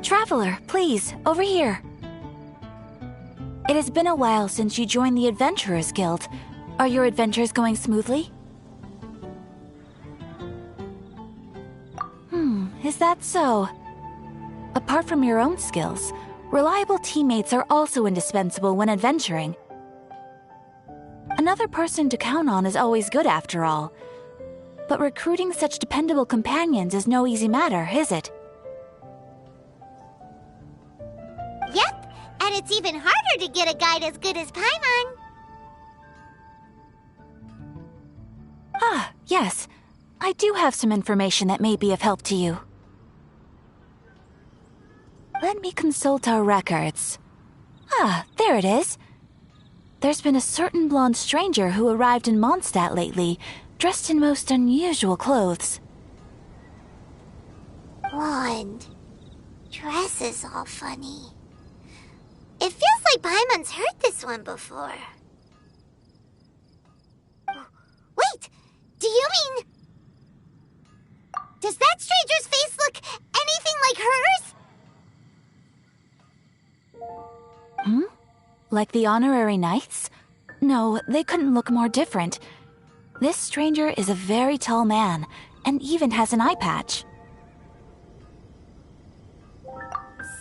Traveler, please, over here. It has been a while since you joined the Adventurers Guild. Are your adventures going smoothly? Is that so? Apart from your own skills, reliable teammates are also indispensable when adventuring. Another person to count on is always good after all. But recruiting such dependable companions is no easy matter, is it? Yep, and it's even harder to get a guide as good as Paimon. Ah, yes. I do have some information that may be of help to you. Let me consult our records. Ah, there it is. There's been a certain blonde stranger who arrived in Mondstadt lately, dressed in most unusual clothes. Blonde. Dresses all funny. It feels like Paimon's heard this one before. Wait! Do you mean... Does that stranger's face look anything like hers? Like the honorary knights? No, they couldn't look more different. This stranger is a very tall man, and even has an eye patch.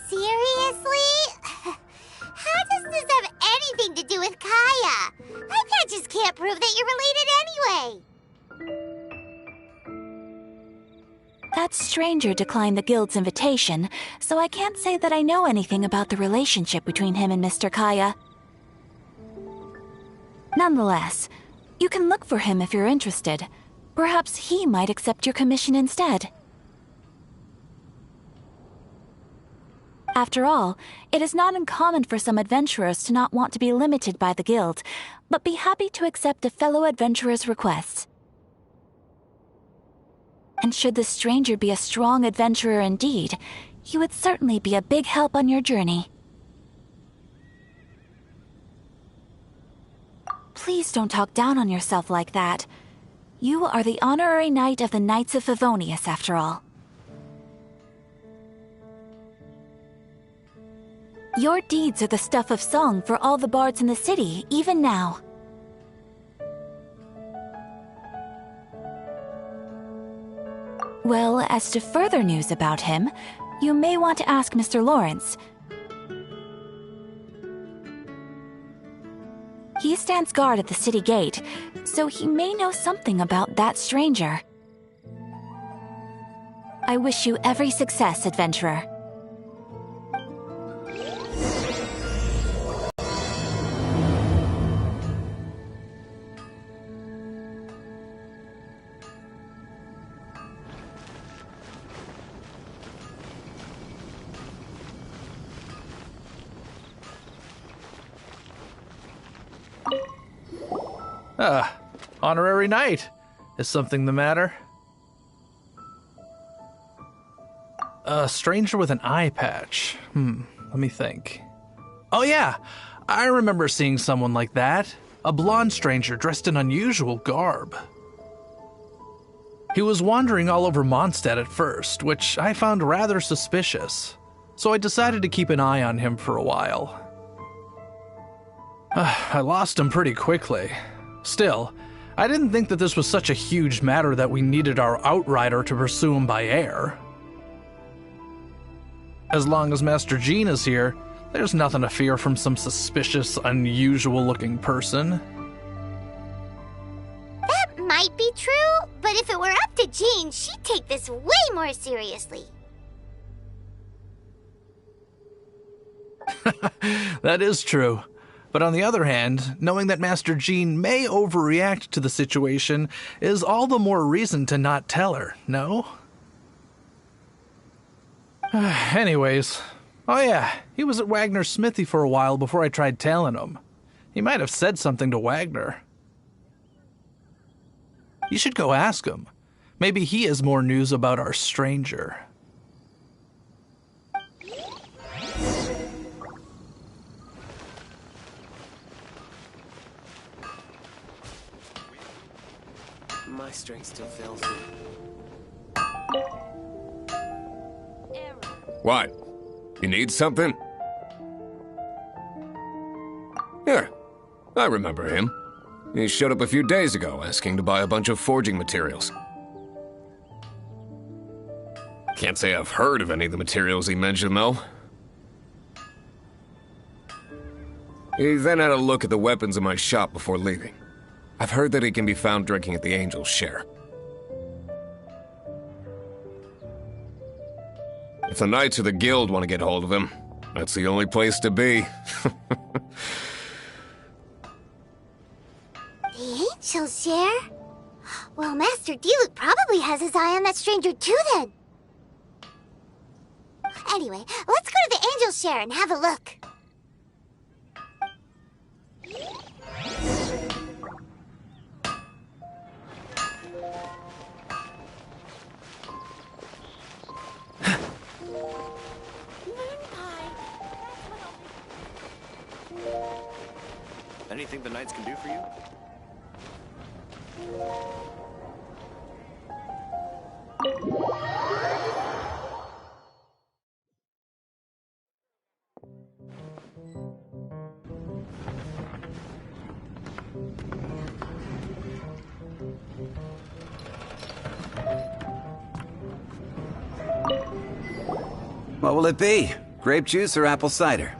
Seriously? How does this have anything to do with Kaya? Eye patches can't prove that you're related anyway. That stranger declined the guild's invitation, so I can't say that I know anything about the relationship between him and Mr. Kaya. Nonetheless, you can look for him if you're interested. Perhaps he might accept your commission instead. After all, it is not uncommon for some adventurers to not want to be limited by the guild, but be happy to accept a fellow adventurer's requests. And should the stranger be a strong adventurer indeed, he would certainly be a big help on your journey. Please don't talk down on yourself like that. You are the honorary knight of the Knights of Favonius, after all. Your deeds are the stuff of song for all the bards in the city, even now. Well, as to further news about him, you may want to ask Mr. Lawrence. He stands guard at the city gate, so he may know something about that stranger. I wish you every success, adventurer. Honorary knight. Is something the matter? A stranger with an eye patch. Let me think. Oh yeah, I remember seeing someone like that. A blonde stranger dressed in unusual garb. He was wandering all over Mondstadt at first, which I found rather suspicious. So I decided to keep an eye on him for a while. I lost him pretty quickly. Still, I didn't think that this was such a huge matter that we needed our outrider to pursue him by air. As long as Master Jean is here, there's nothing to fear from some suspicious, unusual-looking person. That might be true, but if it were up to Jean, she'd take this way more seriously. That is true. But on the other hand, knowing that Master Jean may overreact to the situation is all the more reason to not tell her, no? Anyways, oh yeah, he was at Wagner's smithy for a while before I tried tailing him. He might have said something to Wagner. You should go ask him. Maybe he has more news about our stranger. My strength still fails me. What? You need something? Yeah, I remember him. He showed up a few days ago asking to buy a bunch of forging materials. Can't say I've heard of any of the materials he mentioned, though. He then had a look at the weapons in my shop before leaving. I've heard that he can be found drinking at the Angel's Share. If the Knights or the Guild want to get hold of him, that's the only place to be. The Angel's Share? Well, Master Diluc probably has his eye on that stranger too, then. Anyway, let's go to the Angel's Share and have a look. Anything the Knights can do for you? What will it be? Grape juice or apple cider?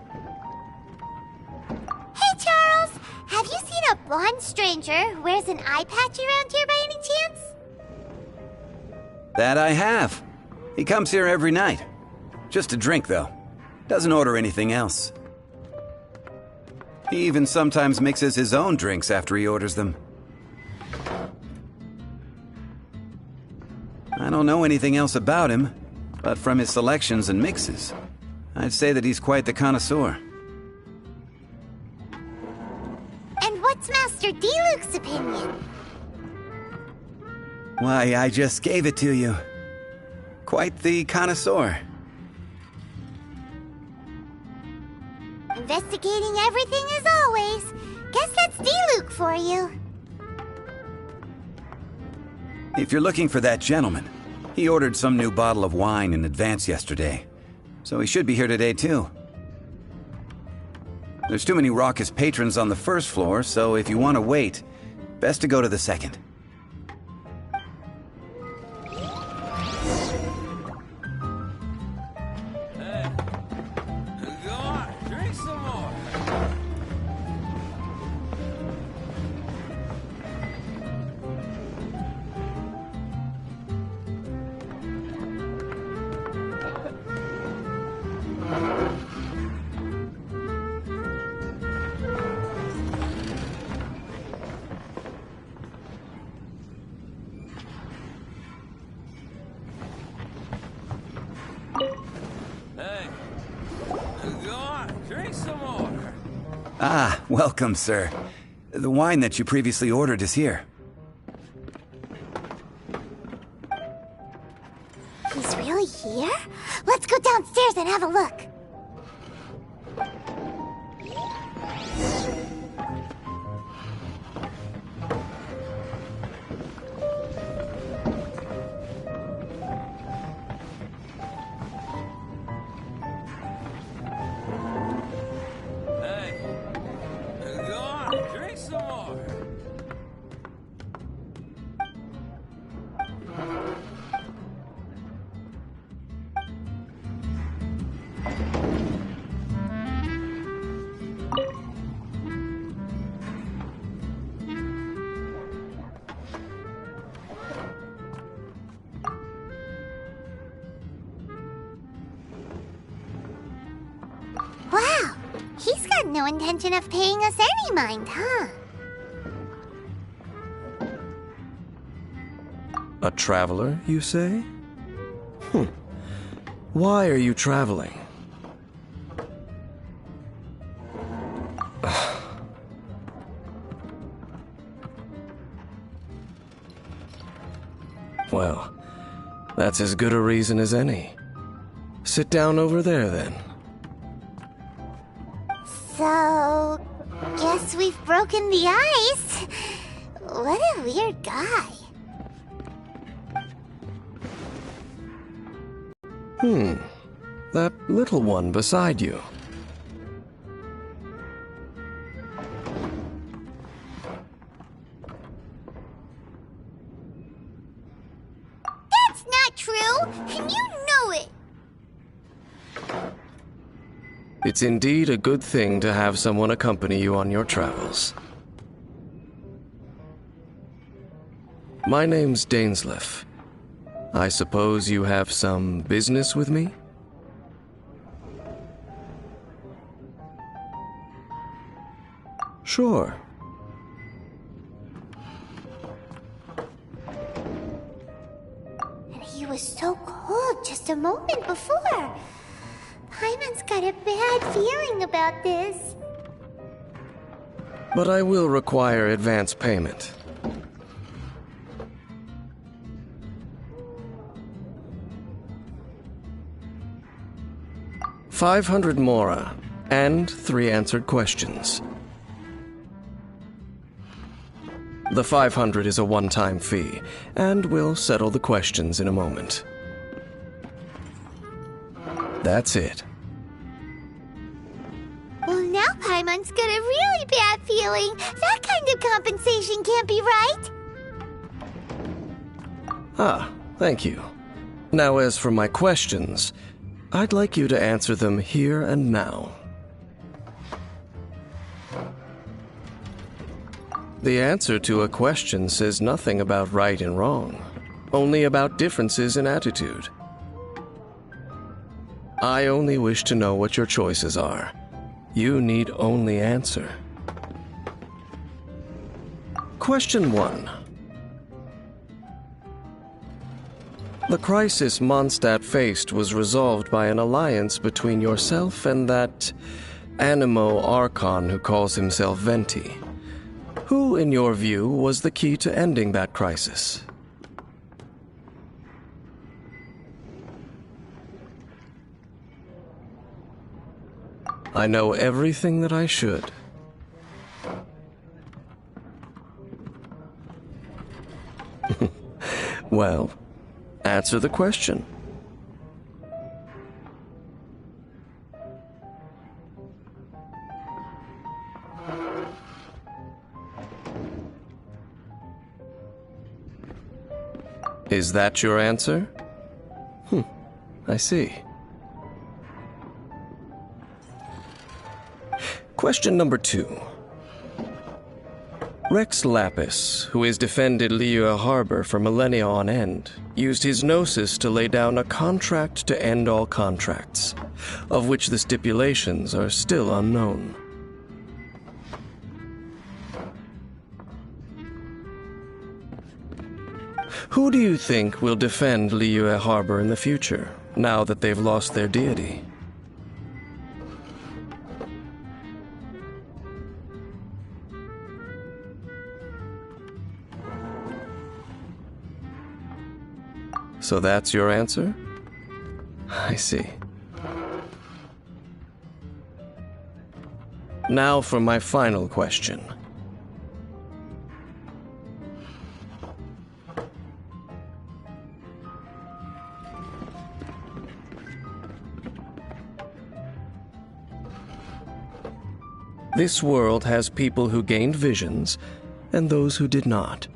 Hey, Charles! Have you seen a blonde stranger who wears an eye patch around here by any chance? That I have. He comes here every night. Just to drink, though. Doesn't order anything else. He even sometimes mixes his own drinks after he orders them. I don't know anything else about him, but from his selections and mixes, I'd say that he's quite the connoisseur. And what's Master Diluc's opinion? Why, I just gave it to you. Quite the connoisseur. Investigating everything as always. Guess that's Diluc for you. If you're looking for that gentleman, he ordered some new bottle of wine in advance yesterday, so he should be here today too. There's too many raucous patrons on the first floor, so if you want to wait, best to go to the second. Hey, go on, drink some more. Hey, go on, drink some more. Ah, welcome, sir. The wine that you previously ordered is here. He's really here? Let's go downstairs and have a look. Hey, go on, drink some more. Wow, he's got no intention of paying us any mind, huh? A traveler, you say? Why are you traveling? Well, that's as good a reason as any. Sit down over there, then. So, guess we've broken the ice. What a weird guy. That little one beside you. That's not true, and you know it. It's indeed a good thing to have someone accompany you on your travels. My name's Dainsleif. I suppose you have some business with me? Sure. And he was so cold just a moment before. Paimon's got a bad feeling about this. But I will require advance payment. $500 mora, and 3 answered questions. The 500 is a one-time fee, and we'll settle the questions in a moment. That's it. Well, now Paimon's got a really bad feeling. That kind of compensation can't be right. Ah, thank you. Now, as for my questions, I'd like you to answer them here and now. The answer to a question says nothing about right and wrong, only about differences in attitude. I only wish to know what your choices are. You need only answer. Question 1. The crisis Mondstadt faced was resolved by an alliance between yourself and that Animo Archon who calls himself Venti. Who, in your view, was the key to ending that crisis? I know everything that I should. Well, answer the question. Is that your answer? I see. Question number 2. Rex Lapis, who has defended Liyue Harbor for millennia on end, used his gnosis to lay down a contract to end all contracts, of which the stipulations are still unknown. Who do you think will defend Liyue Harbor in the future, now that they've lost their deity? So that's your answer? I see. Now for my final question. This world has people who gained visions and those who did not.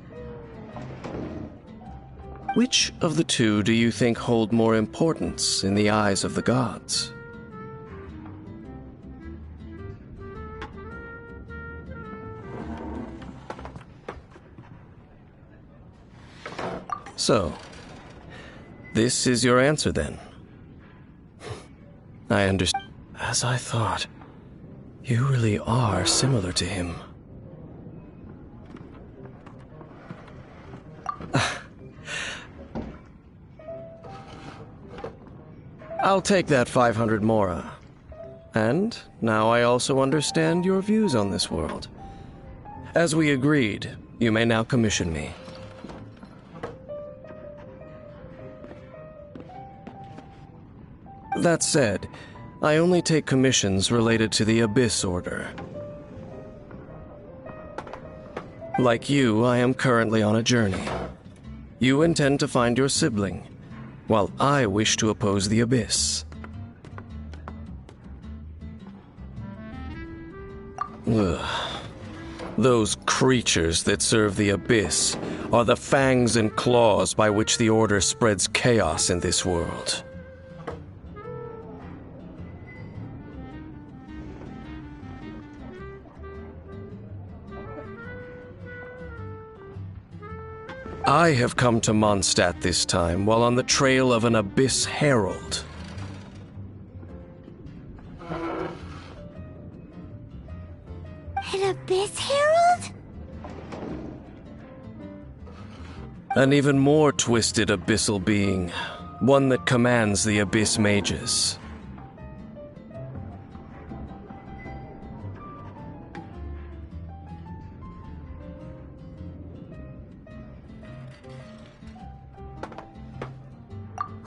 Which of the two do you think hold more importance in the eyes of the gods? So, this is your answer then? I understand. As I thought, you really are similar to him. I'll take that 500 mora. And now I also understand your views on this world. As we agreed, you may now commission me. That said, I only take commissions related to the Abyss Order. Like you, I am currently on a journey. You intend to find your sibling, while I wish to oppose the Abyss. Ugh. Those creatures that serve the Abyss are the fangs and claws by which the Order spreads chaos in this world. I have come to Mondstadt this time while on the trail of an Abyss Herald. An Abyss Herald? An even more twisted abyssal being, one that commands the Abyss Mages.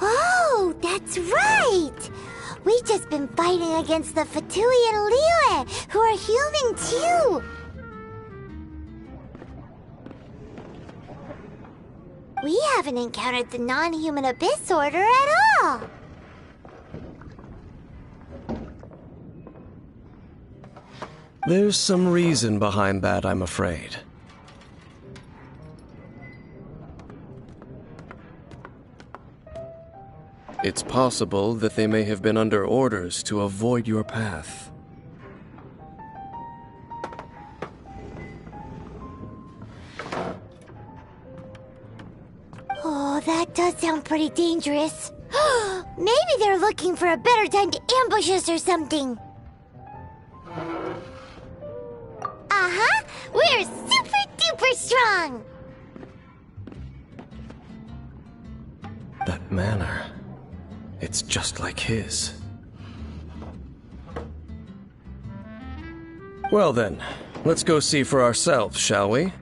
Oh, that's right! We've just been fighting against the Fatui and Liyue, who are human too! We haven't encountered the non-human Abyss Order at all! There's some reason behind that, I'm afraid. It's possible that they may have been under orders to avoid your path. Oh, that does sound pretty dangerous. Maybe they're looking for a better time to ambush us or something. Uh-huh! We're super-duper strong! That manner, it's just like his. Well then, let's go see for ourselves, shall we?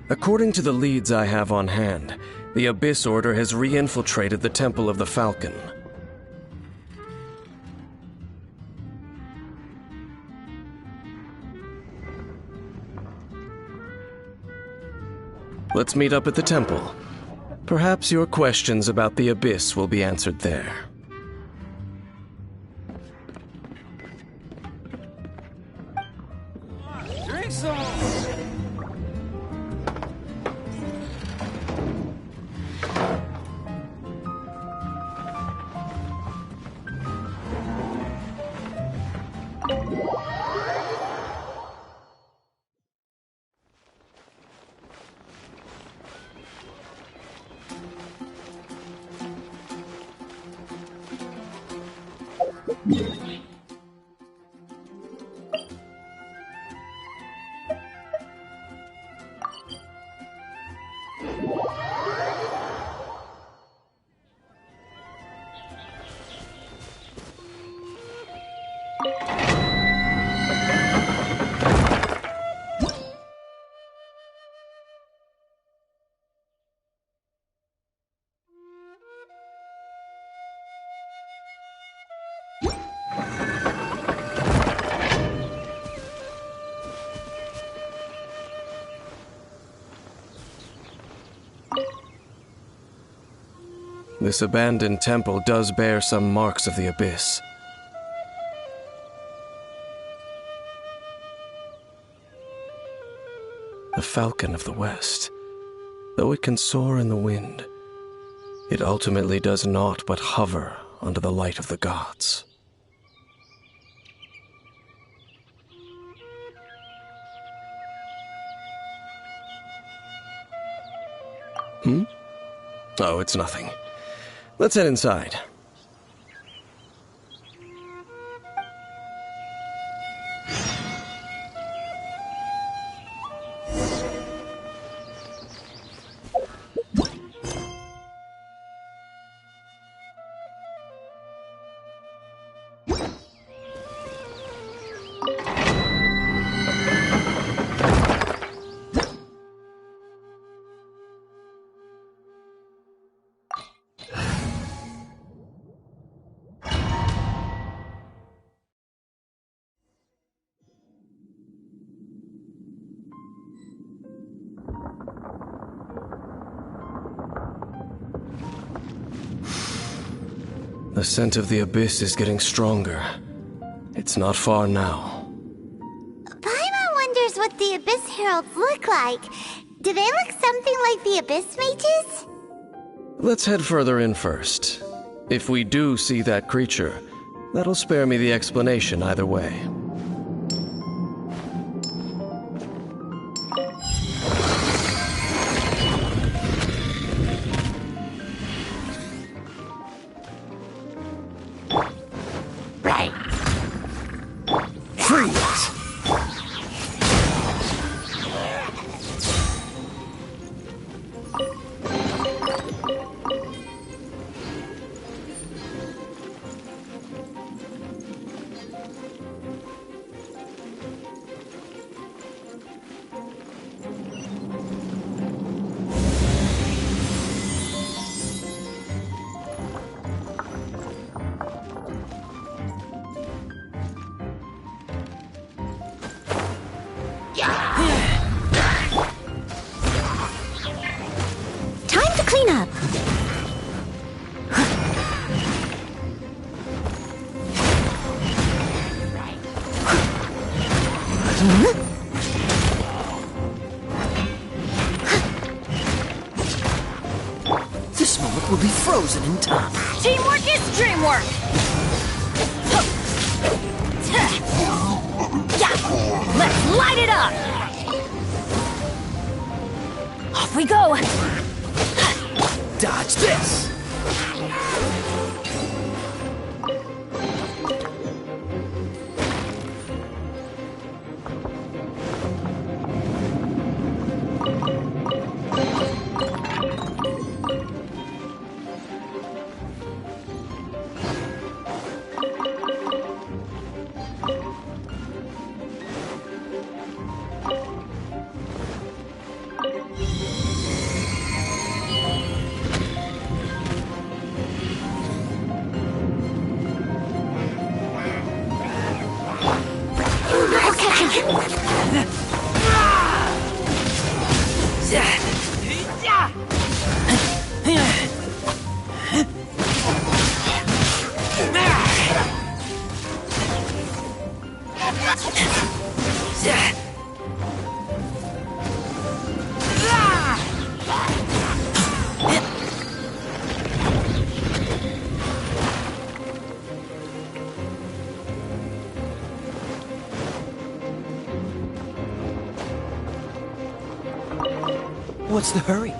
According to the leads I have on hand, the Abyss Order has re-infiltrated the Temple of the Falcon. Let's meet up at the temple. Perhaps your questions about the Abyss will be answered there. Drink some! This abandoned temple does bear some marks of the Abyss. The Falcon of the West. Though it can soar in the wind, it ultimately does naught but hover under the light of the gods. Oh, it's nothing. Let's head inside. The scent of the abyss is getting stronger. It's not far now. Paimon wonders what the Abyss Heralds look like. Do they look something like the Abyss Mages? Let's head further in first. If we do see that creature, that'll spare me the explanation either way. Right. Freeze! Time to clean up. This moment will be frozen in time. Teamwork is dreamwork! Let's light it up! Off we go! Dodge this! What's the hurry?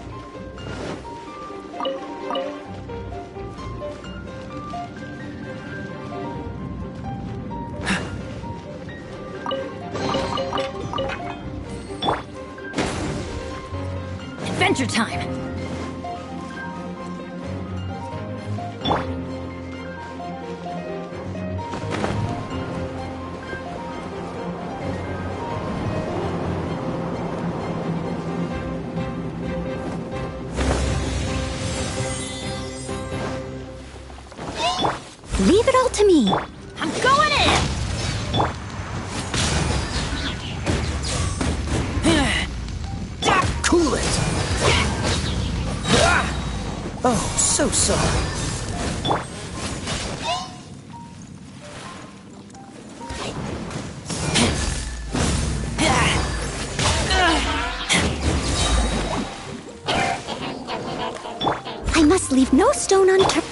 Adventure time! Leave it all to me. I'm going in! Cool it! Oh, so sorry. I must leave no stone unturned.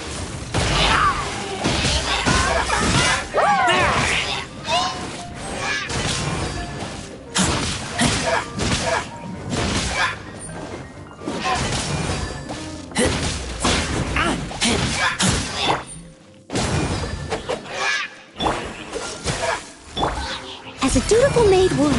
As a dutiful maid would.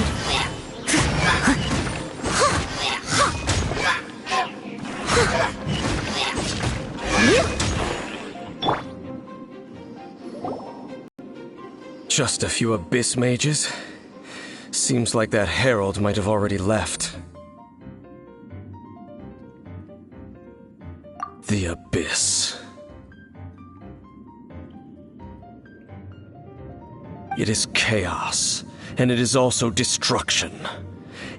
Just a few abyss mages? Seems like that herald might have already left. The abyss. It is chaos, and it is also destruction.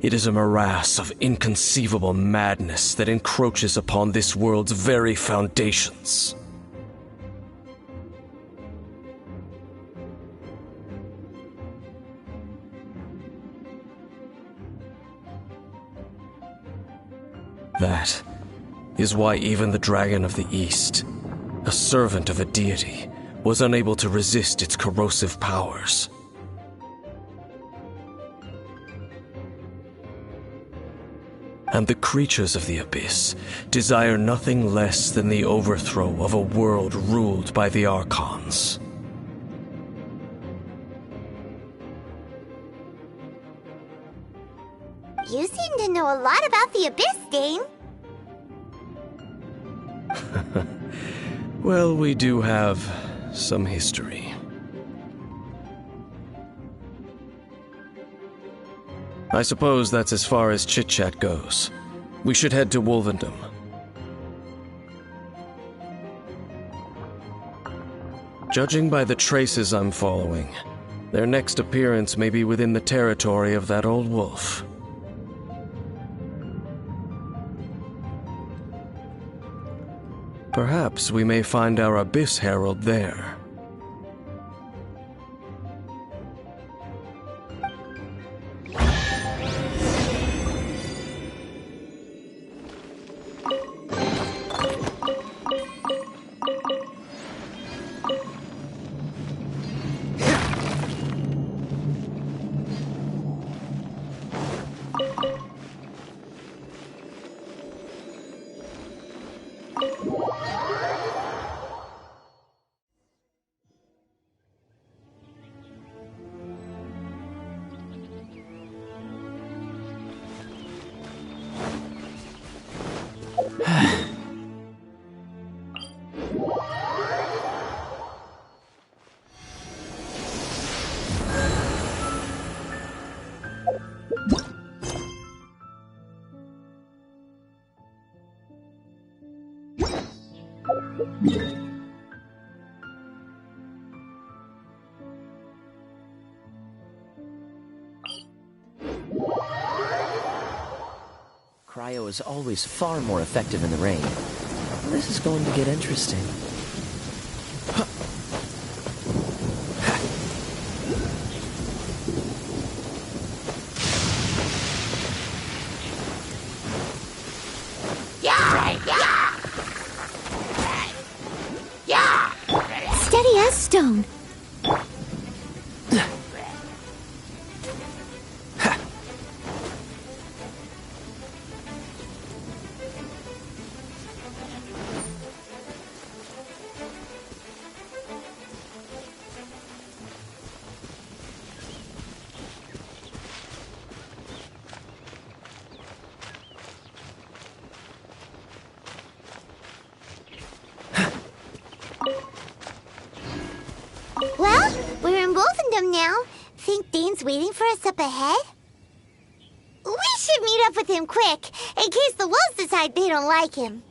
It is a morass of inconceivable madness that encroaches upon this world's very foundations. That is why even the Dragon of the East, a servant of a deity, was unable to resist its corrosive powers. And the creatures of the Abyss desire nothing less than the overthrow of a world ruled by the Archons. You seem to know a lot about the Abyss, Dane. Well, we do have some history. I suppose that's as far as chit-chat goes. We should head to Wolvendom. Judging by the traces I'm following, their next appearance may be within the territory of that old wolf. Perhaps we may find our Abyss Herald there. Cryo is always far more effective in the rain. This is going to get interesting. Steady as stone. Well, we're in Wolfendom now. Think Dane's waiting for us up ahead? We should meet up with him quick, in case the wolves decide they don't like him.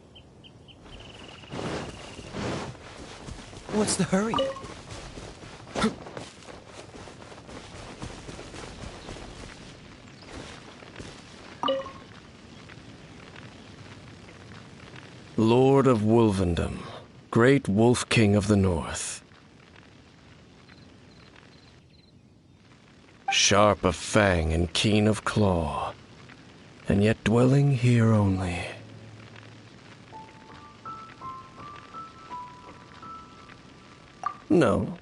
What's the hurry? Lord of Wolvendom, great Wolf King of the North. Sharp of fang and keen of claw, and yet dwelling here only. No,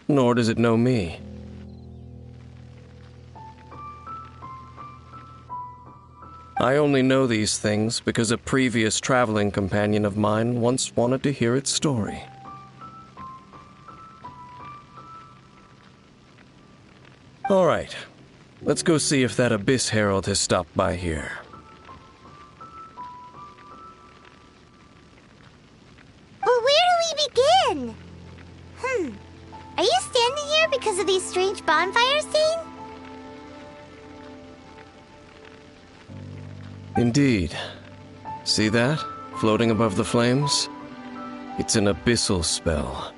nor does it know me. I only know these things because a previous traveling companion of mine once wanted to hear its story. All right, let's go see if that Abyss Herald has stopped by here. But where do we begin? Are you standing here because of these strange bonfires, Dane? Indeed. See that, floating above the flames? It's an abyssal spell.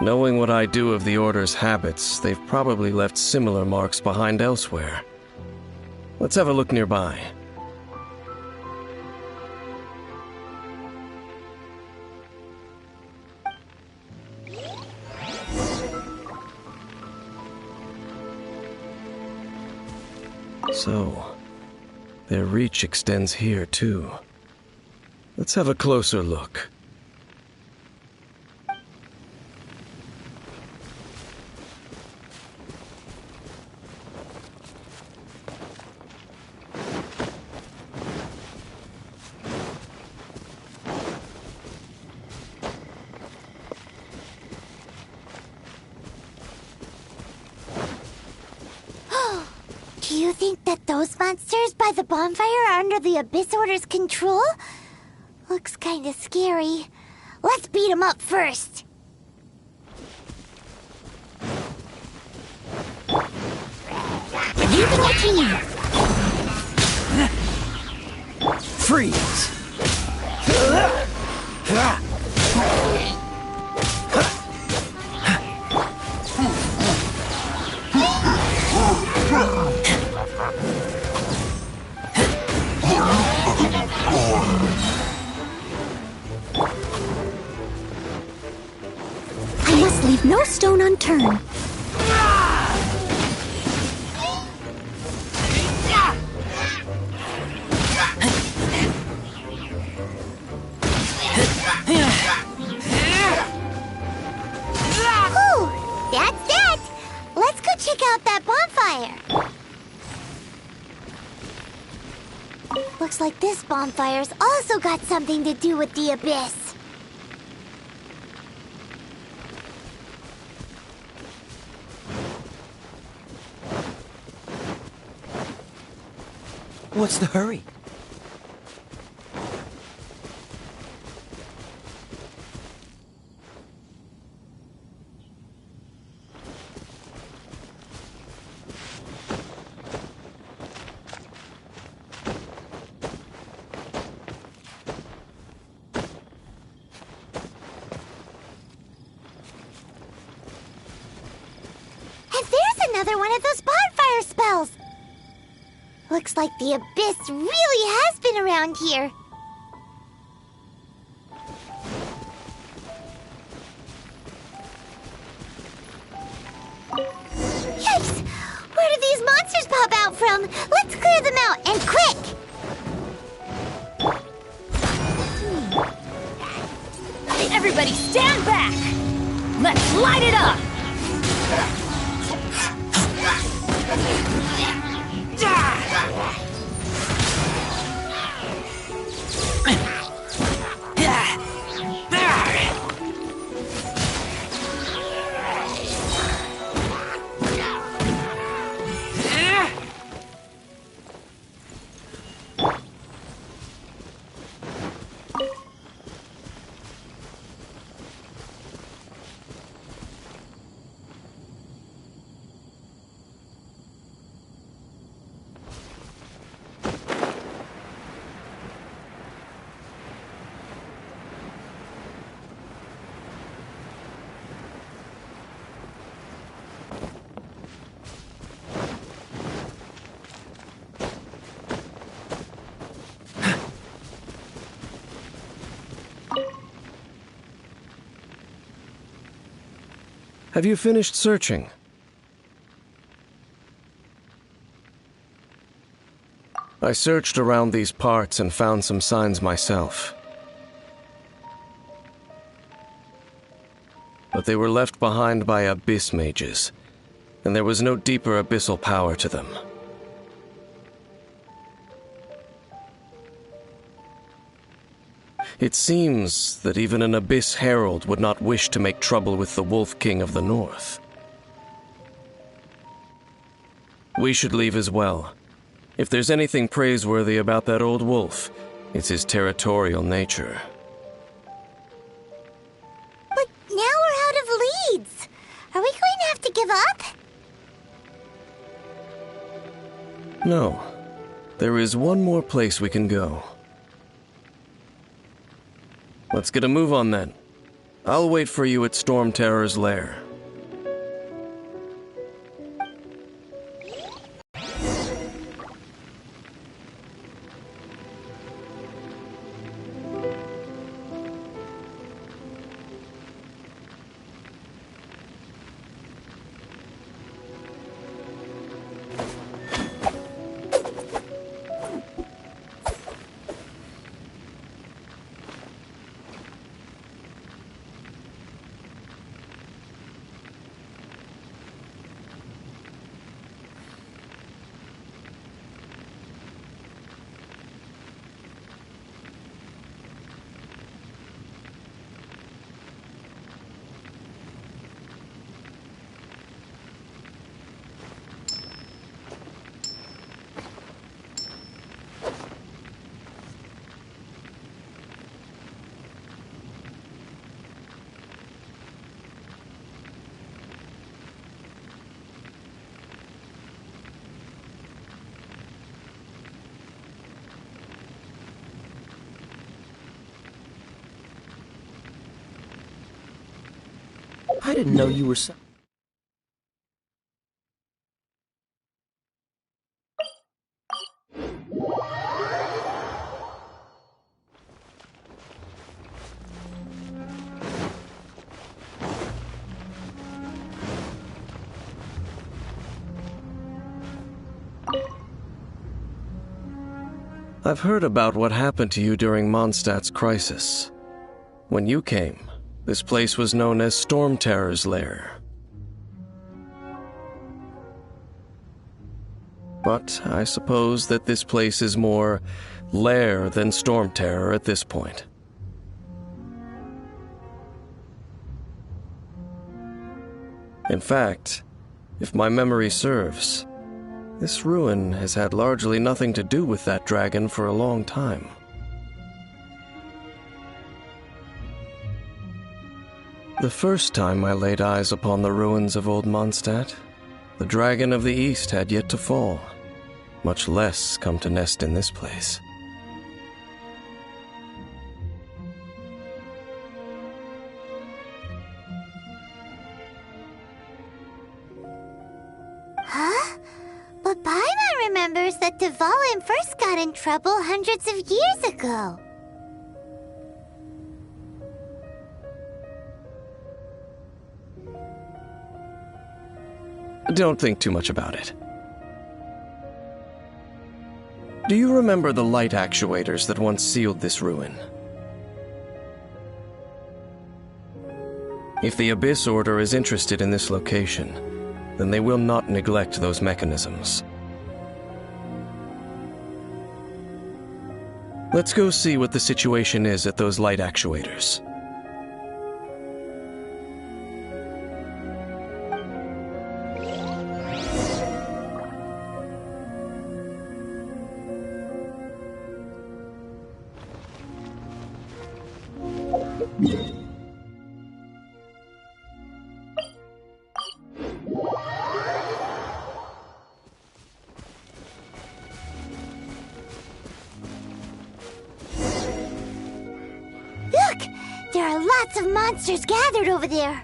Knowing what I do of the Order's habits, they've probably left similar marks behind elsewhere. Let's have a look nearby. So, their reach extends here, too. Let's have a closer look. Do you think that those monsters by the bonfire are under the Abyss Order's control? Looks kinda scary. Let's beat them up first. You know what you need. Freeze! I must leave no stone unturned. Whew, that's that. Let's go check out that bonfire. Looks like this bonfire's also got something to do with the Abyss. What's the hurry? And there's another one of those bonfire spells. Looks like the Abyss really has been around here. Yikes! Where did these monsters pop out from? Let's clear them out, and quick! Everybody stand back! Let's light it up! Have you finished searching? I searched around these parts and found some signs myself. But they were left behind by abyss mages, and there was no deeper abyssal power to them. It seems that even an Abyss Herald would not wish to make trouble with the Wolf King of the North. We should leave as well. If there's anything praiseworthy about that old wolf, it's his territorial nature. But now we're out of leads. Are we going to have to give up? No. There is one more place we can go. Let's get a move on then. I'll wait for you at Storm Terror's lair. I didn't know you were so... I've heard about what happened to you during Mondstadt's crisis. When you came, this place was known as Storm Terror's Lair. But I suppose that this place is more lair than Storm Terror at this point. In fact, if my memory serves, this ruin has had largely nothing to do with that dragon for a long time. The first time I laid eyes upon the ruins of old Mondstadt, the dragon of the East had yet to fall, much less come to nest in this place. Huh? But Paimon remembers that Dvalin first got in trouble hundreds of years ago. Don't think too much about it. Do you remember the light actuators that once sealed this ruin? If the Abyss Order is interested in this location, then they will not neglect those mechanisms. Let's go see what the situation is at those light actuators. Look! There are lots of monsters gathered over there.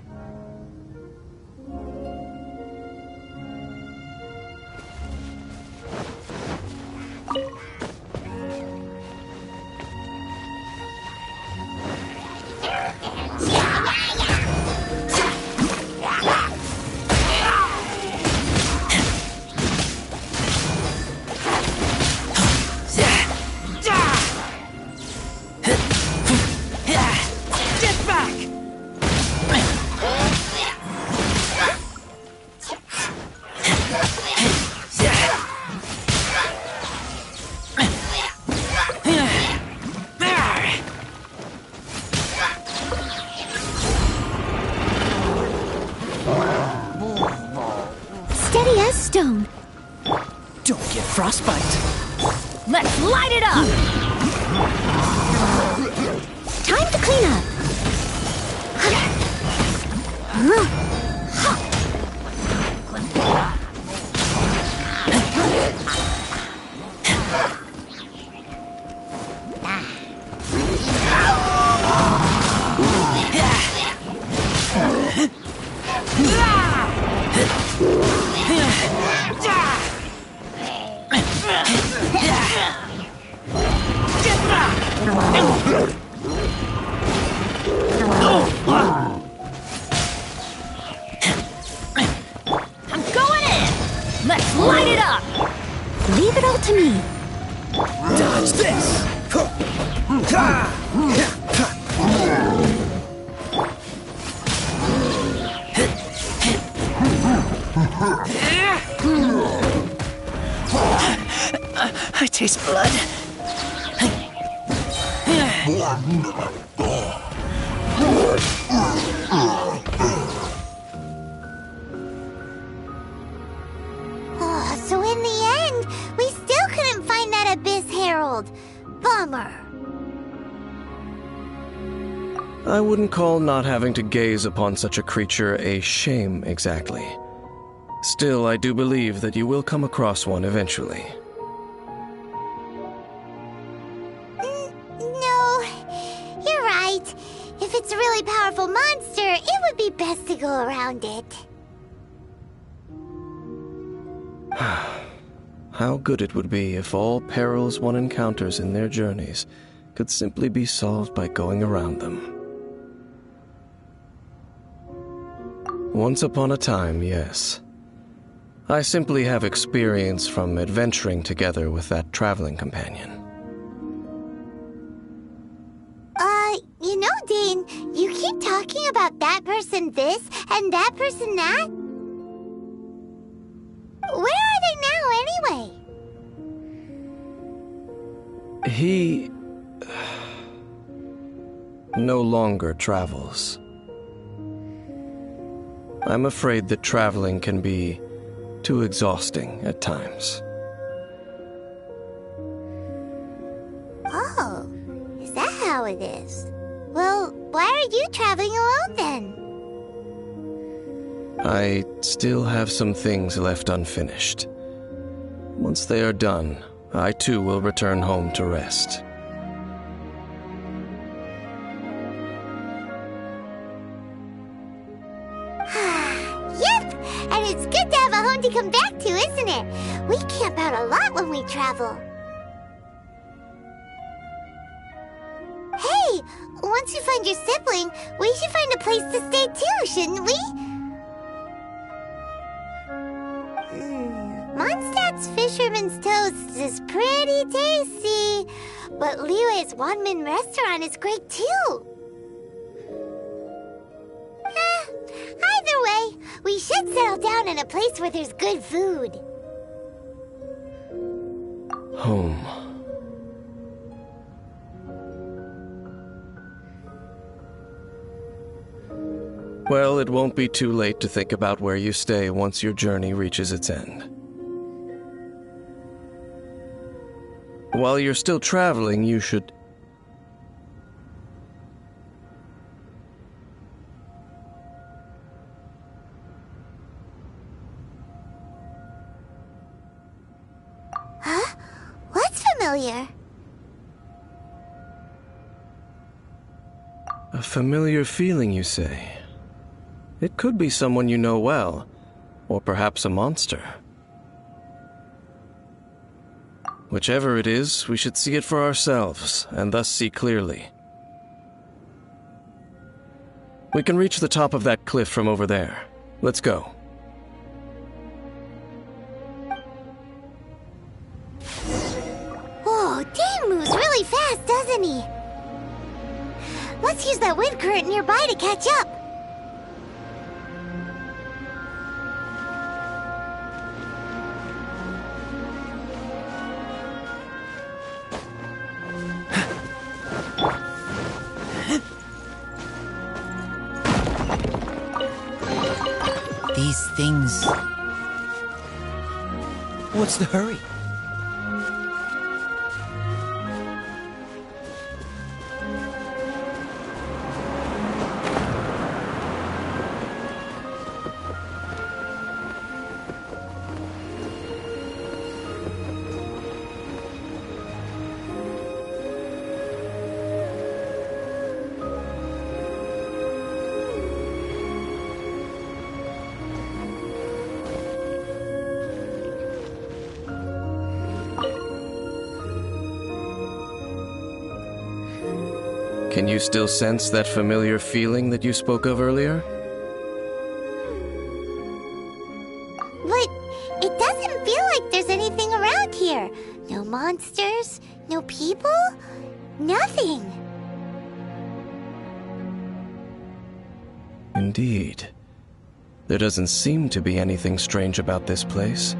Steady as stone. Don't get frostbite. Let's light it up! Time to clean up. I'm going in! Let's light it up! Leave it all to me. Dodge this! I taste blood. So in the end, we still couldn't find that Abyss Herald. Bummer. I wouldn't call not having to gaze upon such a creature a shame exactly. Still, I do believe that you will come across one eventually. No, you're right. If If it's a really powerful monster, it would be best to go around it. How good it would be if all perils one encounters in their journeys could simply be solved by going around them. Once upon a time, yes. I simply have experience from adventuring together with that traveling companion. You know, Dane, you keep talking about that person this and that person that. Where are they now, anyway? He no longer travels. I'm afraid that traveling can be too exhausting at times. Oh, is that how it is? Well, why are you traveling alone then? I still have some things left unfinished. Once they are done, I too will return home to rest. Yep, and it's good to have a home to come back to, isn't it? We camp out a lot when we travel. Hey, once you find your sibling, we should find a place to stay too, shouldn't we? Mondstadt's Fisherman's Toast is pretty tasty, but Liyue's Wanmin restaurant is great too. Either way, we should settle down in a place where there's good food. Home. Well, it won't be too late to think about where you stay once your journey reaches its end. While you're still traveling, you should... Huh? What's familiar? A familiar feeling, you say? It could be someone you know well, or perhaps a monster. Whichever it is, we should see it for ourselves, and thus see clearly. We can reach the top of that cliff from over there. Let's go. Whoa, Dane moves really fast, doesn't he? Let's use that wind current nearby to catch up. These things... What's the hurry? Can you still sense that familiar feeling that you spoke of earlier? But it doesn't feel like there's anything around here. No monsters, no people, nothing. Indeed. There doesn't seem to be anything strange about this place.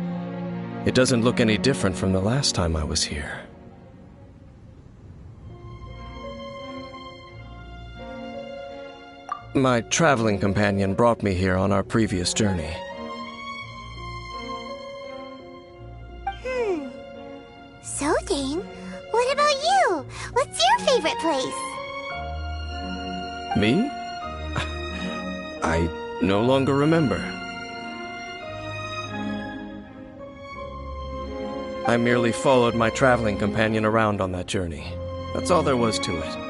It doesn't look any different from the last time I was here. My traveling companion brought me here on our previous journey. So, Dane, what about you? What's your favorite place? Me? I no longer remember. I merely followed my traveling companion around on that journey. That's all there was to it.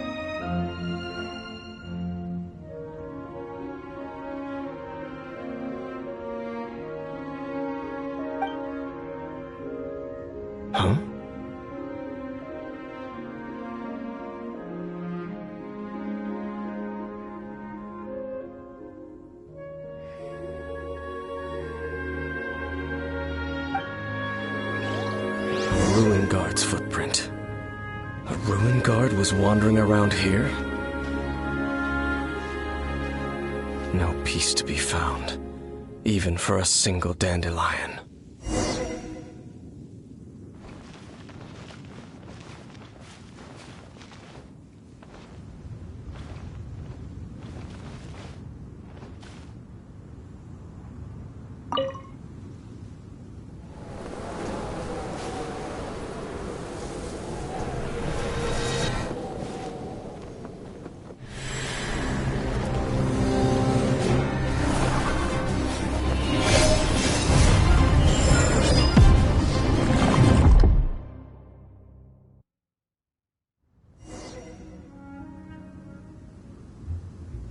guard was wandering around here? No peace to be found, even for a single dandelion.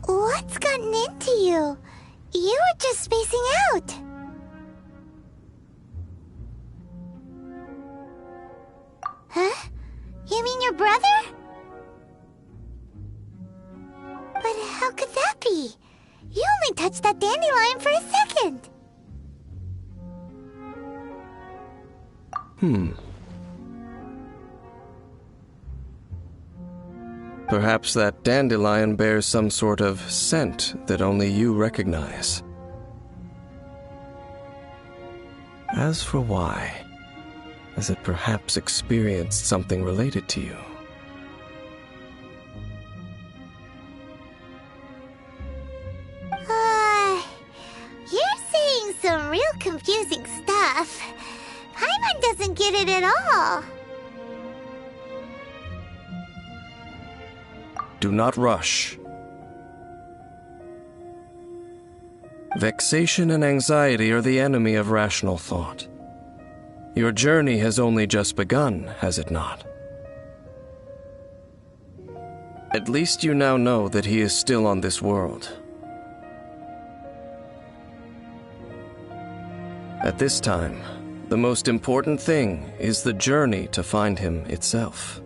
What's gotten into you? You were just spacing out. Huh? You mean your brother? But how could that be? You only touched that dandelion for a second. Perhaps that dandelion bears some sort of scent that only you recognize. As for why, has it perhaps experienced something related to you? You're saying some real confusing stuff. Paimon doesn't get it at all. Do not rush. Vexation and anxiety are the enemy of rational thought. Your journey has only just begun, has it not? At least you now know that he is still on this world. At this time, the most important thing is the journey to find him itself.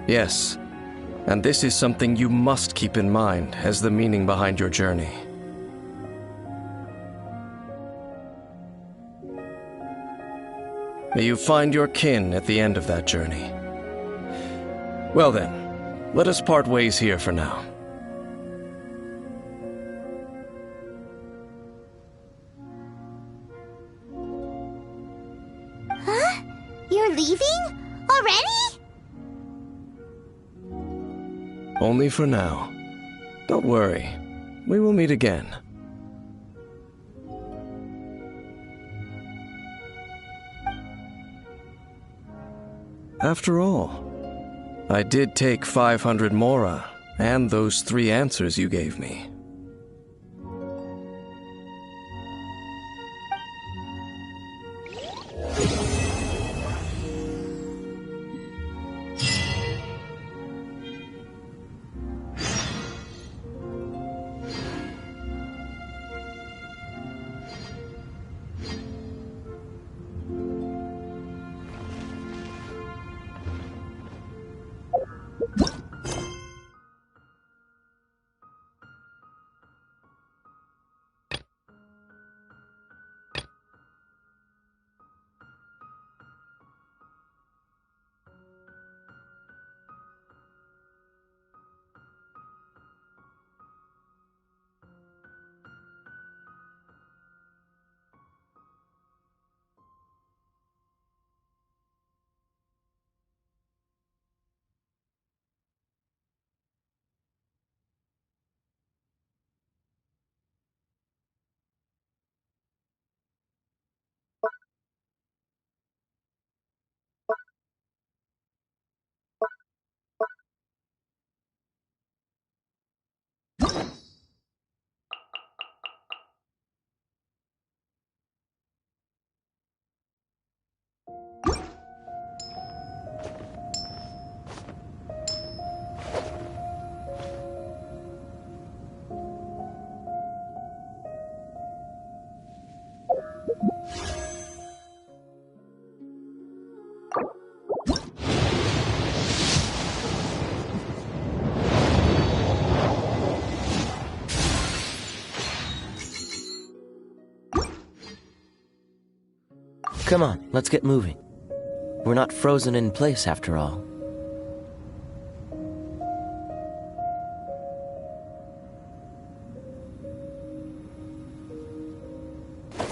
Yes, and this is something you must keep in mind as the meaning behind your journey. May you find your kin at the end of that journey. Well then, let us part ways here for now. Huh? You're leaving? Already? Only for now. Don't worry. We will meet again. After all, I did take 500 mora and those 3 answers you gave me. Come on, let's get moving. We're not frozen in place after all.